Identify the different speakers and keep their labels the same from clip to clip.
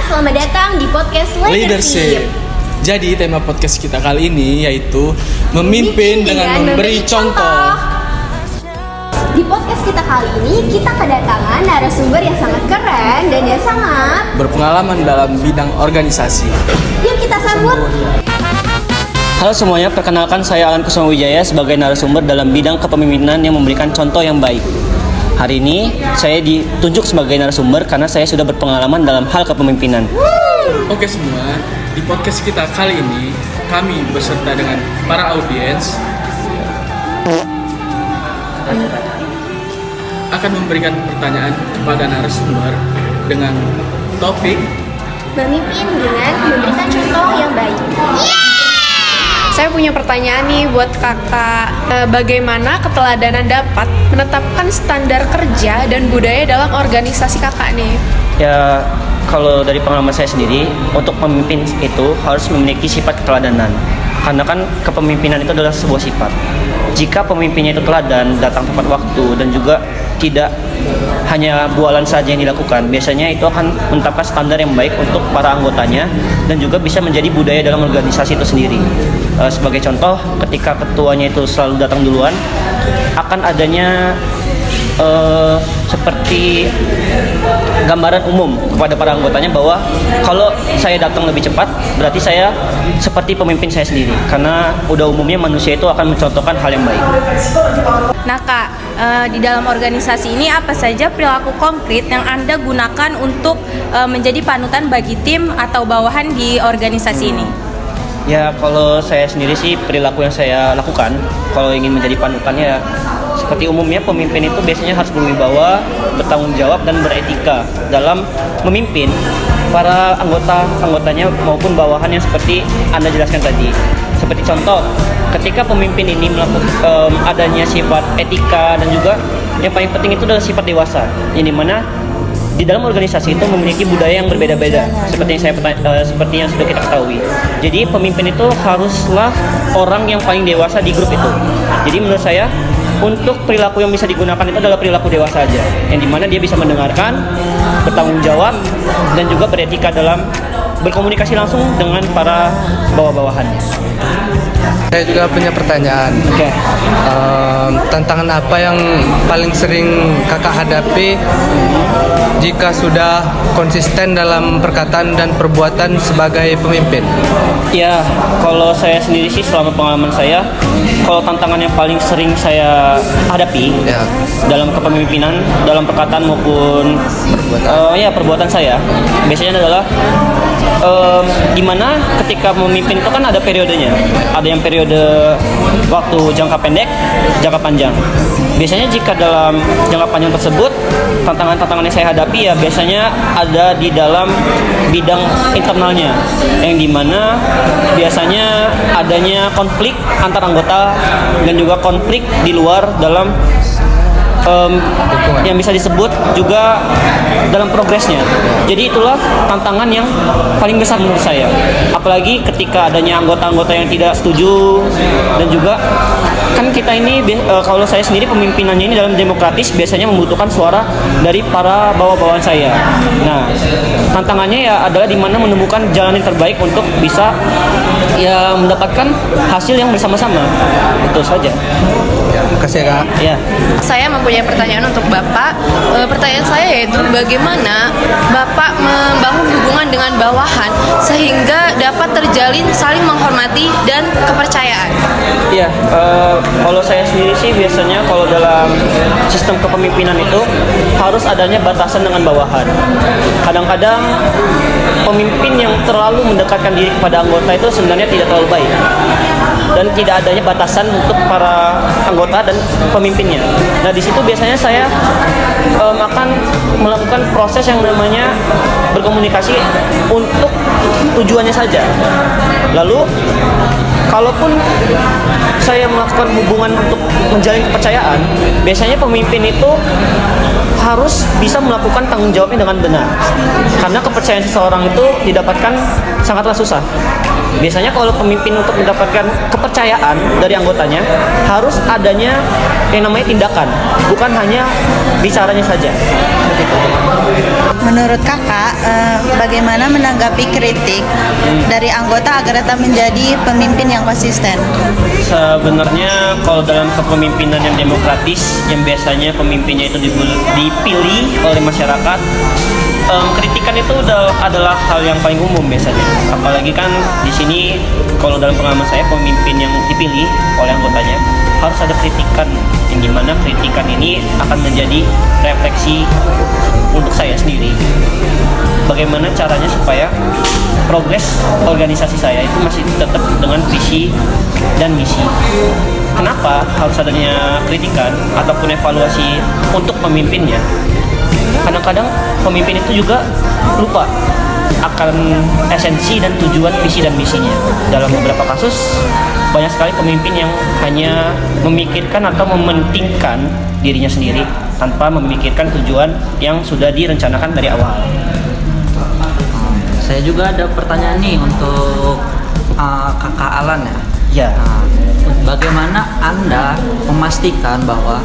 Speaker 1: selamat datang di podcast Leadership.
Speaker 2: Jadi tema podcast kita kali ini yaitu memimpin dengan memberi contoh.
Speaker 1: Di podcast kita kali ini kita kedatangan narasumber yang sangat keren dan yang sangat
Speaker 2: berpengalaman dalam bidang organisasi.
Speaker 1: Yuk kita sambut.
Speaker 3: Halo semuanya, perkenalkan saya Alan Kusuma Wijaya sebagai narasumber dalam bidang kepemimpinan yang memberikan contoh yang baik. Hari ini saya ditunjuk sebagai narasumber karena saya sudah berpengalaman dalam hal kepemimpinan.
Speaker 2: Oke semua, di podcast kita kali ini kami beserta dengan para audiens akan memberikan pertanyaan kepada narasumber dengan topik
Speaker 1: Memimpin dengan memberikan contoh yang baik.
Speaker 4: Saya punya pertanyaan nih buat kakak. Bagaimana keteladanan dapat menetapkan standar kerja dan budaya dalam organisasi kakak nih?
Speaker 3: Ya, kalau dari pengalaman saya sendiri, untuk pemimpin itu harus memiliki sifat keteladanan. Karena kan kepemimpinan itu adalah sebuah sifat. Jika pemimpinnya itu teladan, datang tepat waktu, dan juga tidak hanya bualan saja yang dilakukan, biasanya itu akan menetapkan standar yang baik untuk para anggotanya dan juga bisa menjadi budaya dalam organisasi itu sendiri. Sebagai contoh, ketika ketuanya itu selalu datang duluan, akan adanya seperti gambaran umum kepada para anggotanya bahwa kalau saya datang lebih cepat berarti saya seperti pemimpin saya sendiri, karena udah umumnya manusia itu akan mencontohkan hal yang baik.
Speaker 5: Nah kak, di dalam organisasi ini apa saja perilaku konkret yang Anda gunakan untuk menjadi panutan bagi tim atau bawahan di organisasi ini?
Speaker 3: Ya, kalau saya sendiri sih perilaku yang saya lakukan kalau ingin menjadi panutannya, seperti umumnya pemimpin itu biasanya harus berwibawa, bertanggung jawab dan beretika dalam memimpin para anggotanya maupun bawahan yang seperti Anda jelaskan tadi. Seperti contoh, ketika pemimpin ini melakukan adanya sifat etika dan juga yang paling penting itu adalah sifat dewasa, yang dimana di dalam organisasi itu memiliki budaya yang berbeda-beda, seperti yang sudah kita ketahui. Jadi pemimpin itu haruslah orang yang paling dewasa di grup itu. Jadi menurut saya, untuk perilaku yang bisa digunakan itu adalah perilaku dewasa aja, yang dimana dia bisa mendengarkan, bertanggung jawab, dan juga beretika dalam berkomunikasi langsung dengan para bawah-bawahannya.
Speaker 6: Saya juga punya pertanyaan.
Speaker 3: Oke.
Speaker 6: Tantangan apa yang paling sering kakak hadapi jika sudah konsisten dalam perkataan dan perbuatan sebagai pemimpin?
Speaker 3: Ya, kalau saya sendiri sih selama pengalaman saya, kalau tantangan yang paling sering saya hadapi dalam kepemimpinan, dalam perkataan maupun perbuatan saya, biasanya adalah dimana ketika memimpin itu kan ada periodenya, ada yang periode waktu jangka pendek, jangka panjang. Biasanya jika dalam jangka panjang tersebut, tantangan-tantangan yang saya hadapi ya biasanya ada di dalam bidang internalnya, yang dimana biasanya adanya konflik antar anggota dan juga konflik di luar dalam yang bisa disebut juga dalam progresnya. Jadi itulah tantangan yang paling besar menurut saya. Apalagi ketika adanya anggota-anggota yang tidak setuju, dan juga kan kita ini kalau saya sendiri pemimpinannya ini dalam demokratis biasanya membutuhkan suara dari para bawah-bawahan saya. Nah, tantangannya ya adalah dimana menemukan jalan yang terbaik untuk bisa ya mendapatkan hasil yang bersama-sama. Itu saja.
Speaker 6: Terima kasih kak.
Speaker 3: Ya.
Speaker 4: Saya mempunyai pertanyaan untuk Bapak. Pertanyaan saya yaitu bagaimana Bapak membangun hubungan dengan bawahan sehingga dapat terjalin saling menghormati dan kepercayaan?
Speaker 3: Iya, kalau saya sendiri sih biasanya kalau dalam sistem kepemimpinan itu harus adanya batasan dengan bawahan. Kadang-kadang pemimpin yang terlalu mendekatkan diri kepada anggota itu sebenarnya tidak terlalu baik, dan tidak adanya batasan untuk para anggota dan pemimpinnya. Nah, di situ biasanya saya akan melakukan proses yang namanya berkomunikasi untuk tujuannya saja. Lalu kalaupun saya melakukan hubungan untuk menjalin kepercayaan, biasanya pemimpin itu harus bisa melakukan tanggung jawabnya dengan benar. Karena kepercayaan seseorang itu didapatkan sangatlah susah. Biasanya kalau pemimpin untuk mendapatkan kepercayaan dari anggotanya harus adanya yang namanya tindakan, bukan hanya bicaranya saja.
Speaker 7: gitu.
Speaker 8: Menurut kakak, bagaimana menanggapi kritik dari anggota agar tetap menjadi pemimpin yang konsisten?
Speaker 3: Sebenarnya kalau dalam kepemimpinan yang demokratis, yang biasanya pemimpinnya itu dipilih oleh masyarakat, kritikan itu adalah hal yang paling umum biasanya. Apalagi kan di sini kalau dalam pengalaman saya, pemimpin yang dipilih oleh anggotanya harus ada kritikan, yang dimana kritikan ini akan menjadi refleksi untuk saya sendiri. Bagaimana caranya supaya progres organisasi saya itu masih tetap dengan visi dan misi. Kenapa harus adanya kritikan ataupun evaluasi untuk pemimpinnya? Kadang-kadang pemimpin itu juga lupa akan esensi dan tujuan visi dan misinya. Dalam beberapa kasus, banyak sekali pemimpin yang hanya memikirkan atau mementingkan dirinya sendiri tanpa memikirkan tujuan yang sudah direncanakan dari awal.
Speaker 7: Saya juga ada pertanyaan nih untuk Kakak Alan ya.
Speaker 3: Ya.
Speaker 7: Bagaimana Anda memastikan bahwa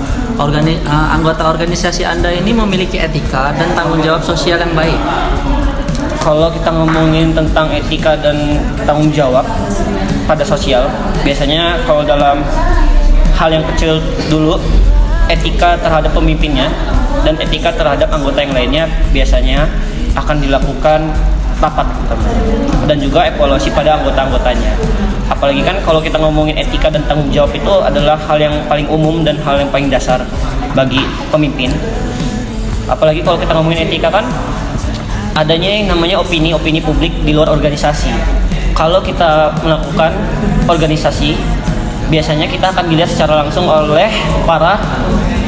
Speaker 7: anggota organisasi Anda ini memiliki etika dan tanggung jawab sosial yang baik?
Speaker 3: Kalau kita ngomongin tentang etika dan tanggung jawab pada sosial, biasanya kalau dalam hal yang kecil dulu, etika terhadap pemimpinnya dan etika terhadap anggota yang lainnya biasanya akan dilakukan rapat dan juga evaluasi pada anggota-anggotanya. Apalagi kan kalau kita ngomongin etika dan tanggung jawab itu adalah hal yang paling umum dan hal yang paling dasar bagi pemimpin. Apalagi kalau kita ngomongin etika kan adanya yang namanya opini publik di luar organisasi. Kalau kita melakukan organisasi, biasanya kita akan dilihat secara langsung oleh para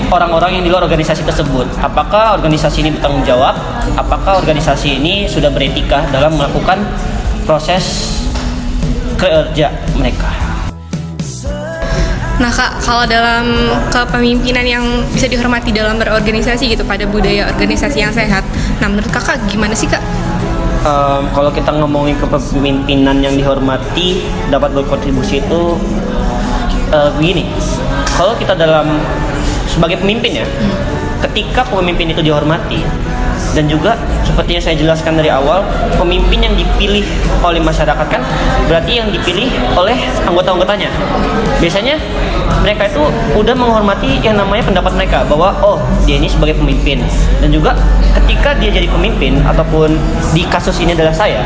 Speaker 3: orang-orang yang di luar organisasi tersebut. Apakah organisasi ini bertanggung jawab? Apakah organisasi ini sudah beretika dalam melakukan proses kerja mereka?
Speaker 4: Nah Kak, kalau dalam kepemimpinan yang bisa dihormati dalam berorganisasi gitu, pada budaya organisasi yang sehat, nah menurut Kakak gimana sih Kak?
Speaker 3: Kalau kita ngomongin kepemimpinan yang dihormati dapat berkontribusi itu begini. Kalau kita dalam sebagai pemimpin ya, ketika pemimpin itu dihormati dan juga seperti yang saya jelaskan dari awal, pemimpin yang dipilih oleh masyarakat kan berarti yang dipilih oleh anggota-anggotanya. Biasanya mereka itu udah menghormati yang namanya pendapat mereka bahwa oh dia ini sebagai pemimpin, dan juga ketika dia jadi pemimpin ataupun di kasus ini adalah saya,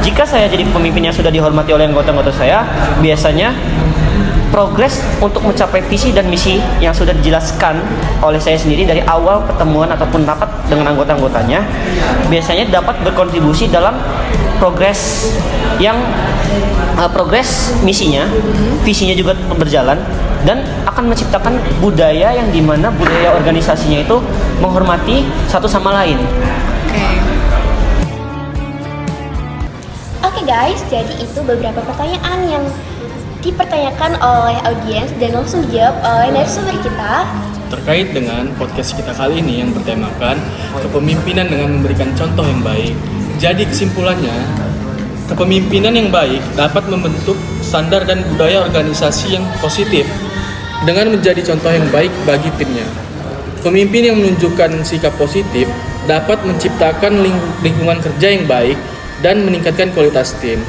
Speaker 3: jika saya jadi pemimpin yang sudah dihormati oleh anggota-anggota saya, biasanya progres untuk mencapai visi dan misi yang sudah dijelaskan oleh saya sendiri dari awal pertemuan ataupun rapat dengan anggota-anggotanya biasanya dapat berkontribusi dalam progres misinya, visinya juga berjalan dan akan menciptakan budaya yang dimana budaya organisasinya itu menghormati satu sama lain.
Speaker 1: Oke guys, jadi itu beberapa pertanyaan yang dipertanyakan oleh audiens dan langsung dijawab oleh narasumber kita
Speaker 2: Terkait dengan podcast kita kali ini yang bertemakan kepemimpinan dengan memberikan contoh yang baik. Jadi kesimpulannya, kepemimpinan yang baik dapat membentuk standar dan budaya organisasi yang positif dengan menjadi contoh yang baik bagi timnya. Pemimpin yang menunjukkan sikap positif dapat menciptakan lingkungan kerja yang baik dan meningkatkan kualitas tim.